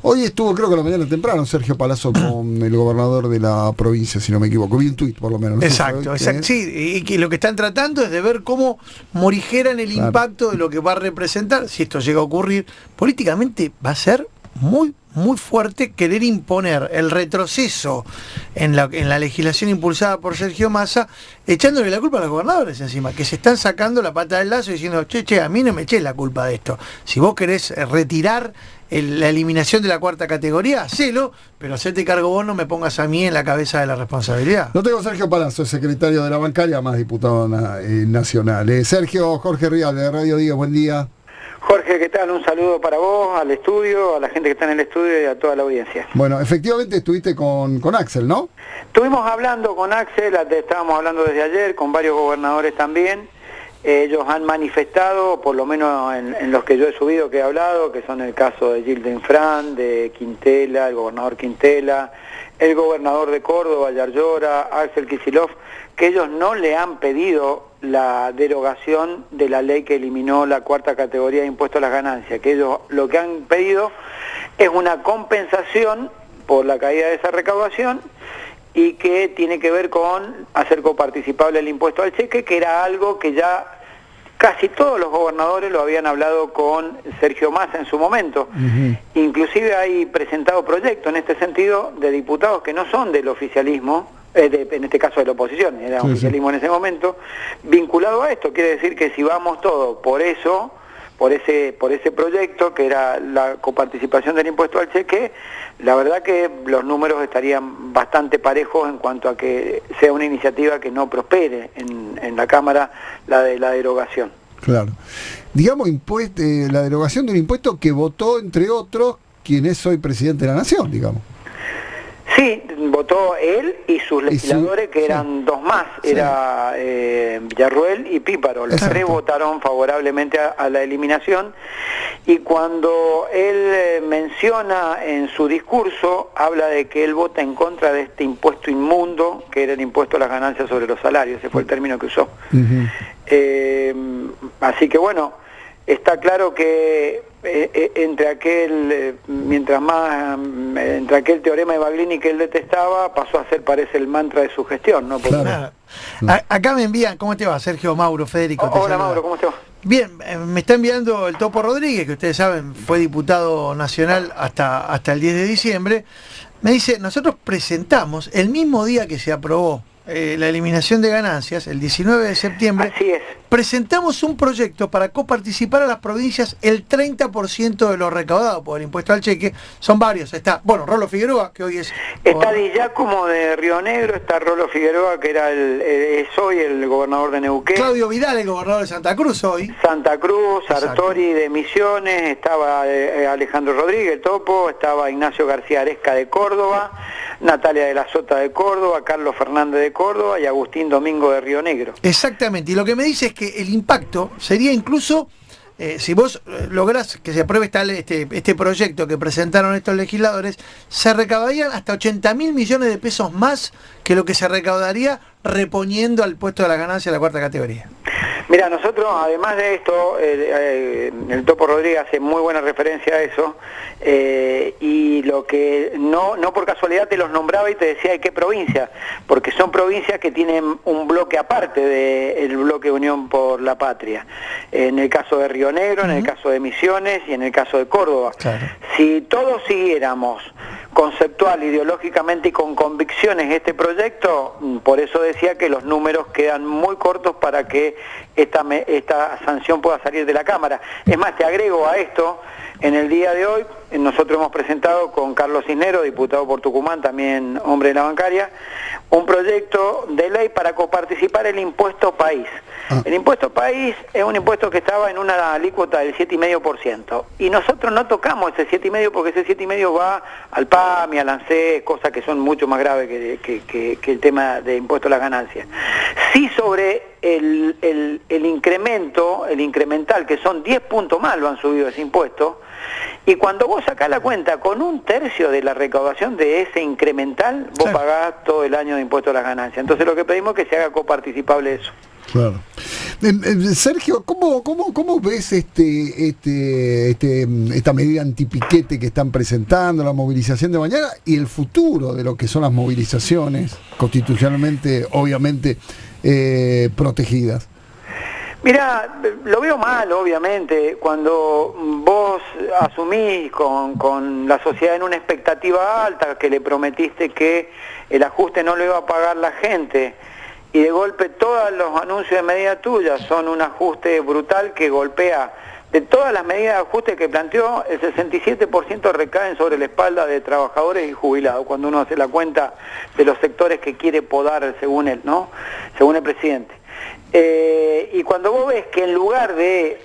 Hoy estuvo, creo que a la mañana temprano, Sergio Palazzo con el gobernador de la provincia, si no me equivoco. Vi un tuit, por lo menos. Exacto, exacto. Sí, y que lo que están tratando es de ver cómo morigeran el impacto de lo que va a representar, si esto llega a ocurrir. Políticamente va a ser muy fuerte querer imponer el retroceso en la legislación impulsada por Sergio Massa, echándole la culpa a los gobernadores encima, que se están sacando la pata del lazo diciendo, che, a mí no me eché la culpa de esto. Si vos querés retirar la eliminación de la cuarta categoría, hacelo, pero hacete cargo vos, no me pongas a mí en la cabeza de la responsabilidad. No tengo Sergio Palazzo, secretario de la bancaria, más diputado nacional. Sergio, Jorge Rial, de Radio Día, buen día. Jorge, ¿qué tal? Un saludo para vos, al estudio, a la gente que está en el estudio y a toda la audiencia. Bueno, efectivamente estuviste con Axel, ¿no? Estuvimos hablando con Axel, estábamos hablando desde ayer, con varios gobernadores también. Ellos han manifestado, por lo menos en los que yo he subido, que he hablado, que son el caso de Gilda Infran, de Quintela, el gobernador Quintela, el gobernador de Córdoba, Yarlora, Axel Kicillof, que ellos no le han pedido la derogación de la ley que eliminó la cuarta categoría de impuesto a las ganancias, que ellos lo que han pedido es una compensación por la caída de esa recaudación y que tiene que ver con hacer coparticipable el impuesto al cheque, que era algo que ya casi todos los gobernadores lo habían hablado con Sergio Massa en su momento. Inclusive hay presentado proyectos en este sentido de diputados que no son del oficialismo, en este caso de la oposición, era oficialismo en ese momento, vinculado a esto. Quiere decir que si vamos todos por eso, por ese proyecto que era la coparticipación del impuesto al cheque, la verdad que los números estarían bastante parejos en cuanto a que sea una iniciativa que no prospere en la Cámara, la de la derogación. Claro. Digamos, la derogación de un impuesto que votó, entre otros, quien es hoy presidente de la Nación, digamos. Sí, votó él y sus legisladores, que eran dos más, era Villarruel y Píparo. Los tres votaron favorablemente a la eliminación, y cuando él menciona en su discurso, habla de que él vota en contra de este impuesto inmundo, que era el impuesto a las ganancias sobre los salarios, ese fue el término que usó. Así que bueno, está claro que entre aquel teorema de Baglini que él detestaba, pasó a ser, parece, el mantra de su gestión, ¿no? Porque claro. Acá me envían, ¿cómo te va? Sergio, Mauro, Federico. Hola Mauro, ¿cómo te va? Bien, me está enviando el Topo Rodríguez, que ustedes saben fue diputado nacional hasta el 10 de diciembre. Me dice, nosotros presentamos el mismo día que se aprobó la eliminación de ganancias, el 19 de septiembre, así es, presentamos un proyecto para coparticipar a las provincias el 30% de lo recaudado por el impuesto al cheque. Son varios, está, bueno, Rolo Figueroa, que hoy es... Está Di Giacomo de Río Negro, está Rolo Figueroa, que era es hoy el gobernador de Neuquén. Claudio Vidal, el gobernador de Santa Cruz hoy. Santa Cruz, Sartori de Misiones, estaba Alejandro Rodríguez, el Topo, estaba Ignacio García Aresca de Córdoba, Natalia de la Sota de Córdoba, Carlos Fernández de Córdoba y Agustín Domingo de Río Negro. Exactamente, y lo que me dice es que el impacto sería incluso, si vos lográs que se apruebe este proyecto que presentaron estos legisladores, se recaudarían hasta 80.000 millones de pesos más que lo que se recaudaría reponiendo al puesto de la ganancia de la cuarta categoría. Mira, nosotros, además de esto, el Topo Rodríguez hace muy buena referencia a eso, y lo que no por casualidad te los nombraba y te decía de qué provincia, porque son provincias que tienen un bloque aparte del bloque Unión por la Patria. En el caso de Río Negro, en el caso de Misiones y en el caso de Córdoba. Claro. Si todos siguiéramos conceptual, ideológicamente y con convicciones este proyecto, por eso decía que los números quedan muy cortos para que esta sanción pueda salir de la Cámara. Es más, te agrego a esto, en el día de hoy nosotros hemos presentado con Carlos Cisneros, diputado por Tucumán, también hombre de la bancaria, un proyecto de ley para coparticipar el impuesto país. El impuesto país es un impuesto que estaba en una alícuota del 7,5%, y nosotros no tocamos ese 7,5% porque ese 7,5% va al PAMI, al ANSES, cosas que son mucho más graves que el tema de impuesto a las ganancias. Sí, sobre el incremental, que son 10 puntos más lo han subido ese impuesto, y cuando vos sacás la cuenta con 1/3 de la recaudación de ese incremental, vos pagás todo el año de impuesto a las ganancias. Entonces lo que pedimos es que se haga coparticipable eso. Claro. Sergio, ¿cómo ves esta medida antipiquete que están presentando, la movilización de mañana y el futuro de lo que son las movilizaciones constitucionalmente, obviamente, protegidas? Mira, lo veo mal, obviamente, cuando vos asumís con la sociedad en una expectativa alta, que le prometiste que el ajuste no lo iba a pagar la gente, y de golpe todos los anuncios de medidas tuyas son un ajuste brutal que golpea. De todas las medidas de ajuste que planteó, el 67% recaen sobre la espalda de trabajadores y jubilados, cuando uno hace la cuenta de los sectores que quiere podar según él, ¿no? Según el presidente. Y cuando vos ves que en lugar de,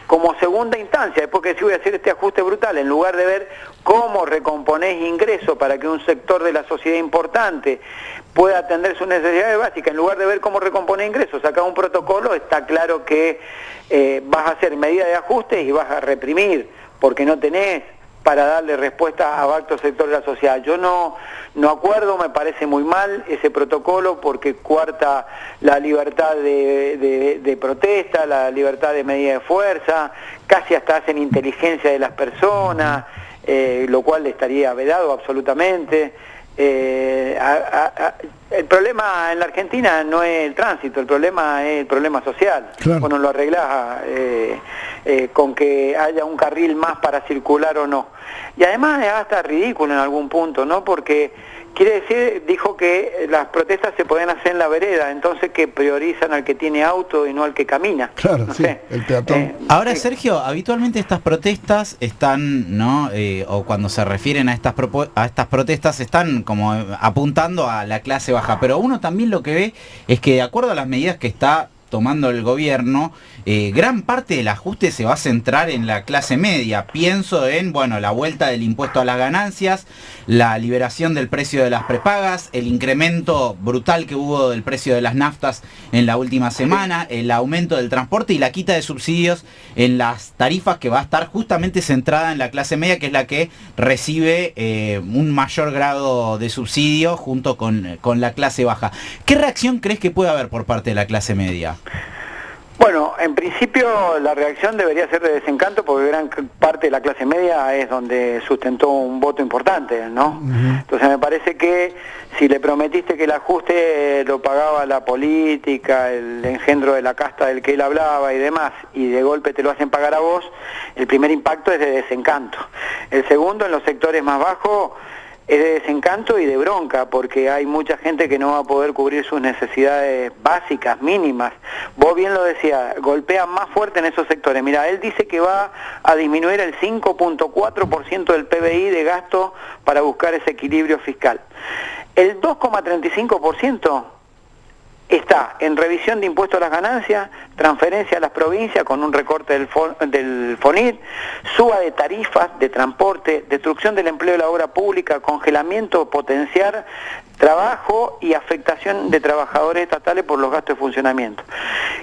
como segunda instancia, después que sí voy a hacer este ajuste brutal, en lugar de ver cómo recomponés ingresos para que un sector de la sociedad importante pueda atender sus necesidades básicas, en lugar de ver cómo recomponer ingresos, sacar un protocolo, está claro que vas a hacer medidas de ajuste y vas a reprimir, porque no tenés para darle respuesta a vastos sectores de la sociedad. Yo no acuerdo, me parece muy mal ese protocolo porque coarta la libertad de protesta, la libertad de medida de fuerza, casi hasta hacen inteligencia de las personas, lo cual estaría vedado absolutamente. El problema en la Argentina no es el tránsito, el problema es el problema social. Claro. Bueno, lo arreglás con que haya un carril más para circular o no. Y además es hasta ridículo en algún punto, ¿no? Porque quiere decir, dijo que las protestas se pueden hacer en la vereda, entonces que priorizan al que tiene auto y no al que camina. Claro, no sí, sé. el peatón. Ahora, Sergio, habitualmente estas protestas están, ¿no? O cuando se refieren a estas protestas están como apuntando a la clase baja, pero uno también lo que ve es que de acuerdo a las medidas que está tomando el gobierno, gran parte del ajuste se va a centrar en la clase media. Pienso en, bueno, la vuelta del impuesto a las ganancias, la liberación del precio de las prepagas, el incremento brutal que hubo del precio de las naftas en la última semana, el aumento del transporte y la quita de subsidios en las tarifas, que va a estar justamente centrada en la clase media, que es la que recibe un mayor grado de subsidio junto con la clase baja. ¿Qué reacción crees que puede haber por parte de la clase media? Bueno, en principio la reacción debería ser de desencanto porque gran parte de la clase media es donde sustentó un voto importante, ¿no? Uh-huh. Entonces me parece que si le prometiste que el ajuste lo pagaba la política, el engendro de la casta del que él hablaba y demás, y de golpe te lo hacen pagar a vos, el primer impacto es de desencanto. El segundo, en los sectores más bajos, es de desencanto y de bronca, porque hay mucha gente que no va a poder cubrir sus necesidades básicas, mínimas. Vos bien lo decías, golpea más fuerte en esos sectores. Mira, él dice que va a disminuir el 5.4% del PBI de gasto para buscar ese equilibrio fiscal. El 2.35% está en revisión de impuestos a las ganancias, transferencia a las provincias con un recorte del FONIT, suba de tarifas de transporte, destrucción del empleo de la obra pública, congelamiento, potenciar trabajo y afectación de trabajadores estatales por los gastos de funcionamiento.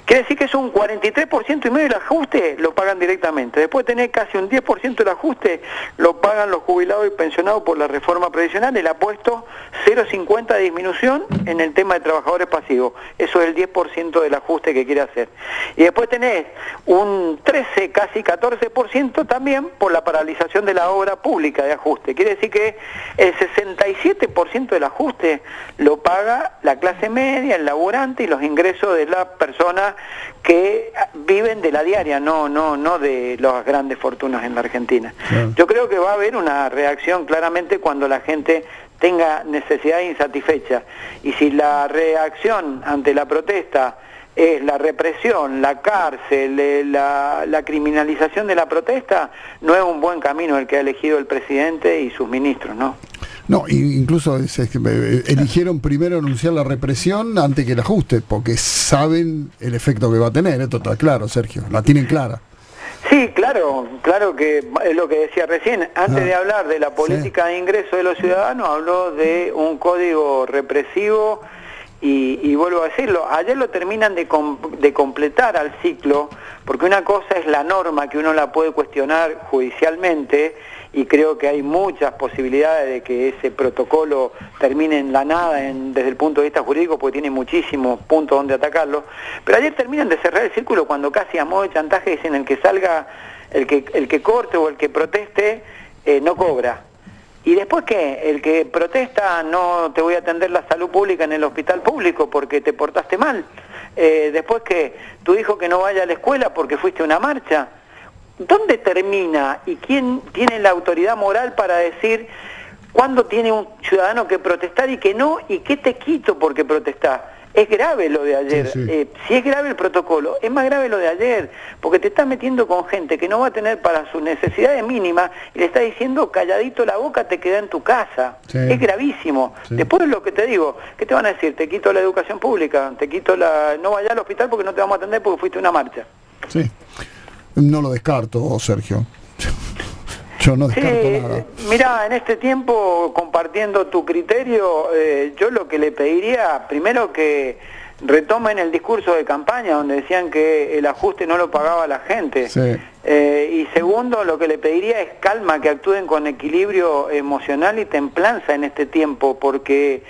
Quiere decir que es un 43,5% del ajuste lo pagan directamente. Después tenés casi un 10% del ajuste lo pagan los jubilados y pensionados por la reforma previsional. Él ha puesto 0,50 de disminución en el tema de trabajadores pasivos. Eso es el 10% del ajuste que quiere hacer. Y después tenés un 13, casi 14% también por la paralización de la obra pública de ajuste. Quiere decir que el 67% del ajuste lo paga la clase media, el laburante y los ingresos de las personas que viven de la diaria, no de las grandes fortunas en la Argentina. Claro. Yo creo que va a haber una reacción claramente cuando la gente tenga necesidad insatisfecha. Y si la reacción ante la protesta es la represión, la cárcel, la criminalización de la protesta, no es un buen camino el que ha elegido el presidente y sus ministros, ¿no? No, incluso eligieron primero anunciar la represión antes que el ajuste, porque saben el efecto que va a tener, esto está claro, Sergio, la tienen clara. Sí, claro que es lo que decía recién. Antes de hablar de la política de ingreso de los ciudadanos, habló de un código represivo y vuelvo a decirlo, ayer lo terminan de completar al ciclo, porque una cosa es la norma que uno la puede cuestionar judicialmente y creo que hay muchas posibilidades de que ese protocolo termine en la nada desde el punto de vista jurídico, porque tiene muchísimos puntos donde atacarlo, pero ayer terminan de cerrar el círculo cuando casi a modo de chantaje dicen el que salga, el que corte o el que proteste no cobra. ¿Y después qué? El que protesta, no te voy a atender la salud pública en el hospital público porque te portaste mal. Después que tu hijo que no vaya a la escuela porque fuiste a una marcha. ¿Dónde termina y quién tiene la autoridad moral para decir cuándo tiene un ciudadano que protestar y que no, y qué te quito porque protestás? Es grave lo de ayer. Sí. Si es grave el protocolo, es más grave lo de ayer, porque te estás metiendo con gente que no va a tener para sus necesidades mínimas y le estás diciendo calladito la boca, te queda en tu casa. Sí. Es gravísimo. Sí. Después lo que te digo, ¿qué te van a decir? Te quito la educación pública, te quito no vayas al hospital porque no te vamos a atender porque fuiste a una marcha. Sí, no lo descarto, Sergio. Yo no descarto nada. Mirá, en este tiempo, compartiendo tu criterio, yo lo que le pediría, primero que retomen el discurso de campaña, donde decían que el ajuste no lo pagaba la gente. Sí. Y segundo, lo que le pediría es calma, que actúen con equilibrio emocional y templanza en este tiempo, porque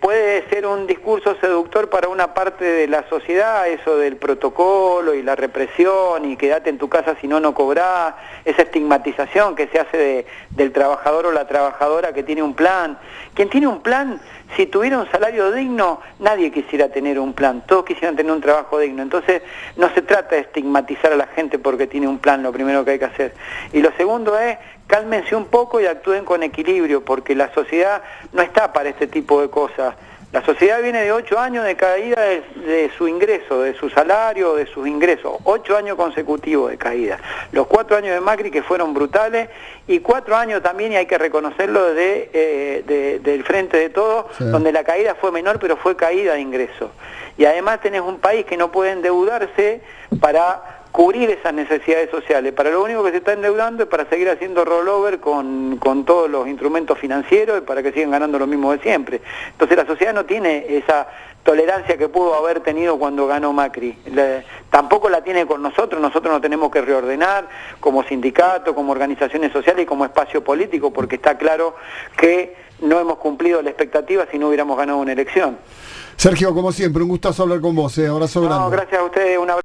puede ser un discurso seductor para una parte de la sociedad, eso del protocolo y la represión y quédate en tu casa si no, no cobrás, esa estigmatización que se hace del trabajador o la trabajadora que tiene un plan. Quien tiene un plan, si tuviera un salario digno, nadie quisiera tener un plan, todos quisieran tener un trabajo digno. Entonces, no se trata de estigmatizar a la gente porque tiene un plan, lo primero que hay que hacer. Y lo segundo es, cálmense un poco y actúen con equilibrio, porque la sociedad no está para este tipo de cosas. La sociedad viene de 8 años de caída de su ingreso, de su salario, de sus ingresos. 8 años consecutivos de caída. Los 4 años de Macri que fueron brutales y 4 años también, y hay que reconocerlo, del Frente de Todos, sí, donde la caída fue menor, pero fue caída de ingresos. Y además tenés un país que no puede endeudarse para cubrir esas necesidades sociales. Para lo único que se está endeudando es para seguir haciendo rollover con todos los instrumentos financieros y para que sigan ganando lo mismo de siempre. Entonces la sociedad no tiene esa tolerancia que pudo haber tenido cuando ganó Macri. Tampoco la tiene con nosotros nos tenemos que reordenar como sindicato, como organizaciones sociales y como espacio político, porque está claro que no hemos cumplido la expectativa si no hubiéramos ganado una elección. Sergio, como siempre, un gustazo hablar con vos. Abrazo grande. No, gracias a ustedes, un abrazo.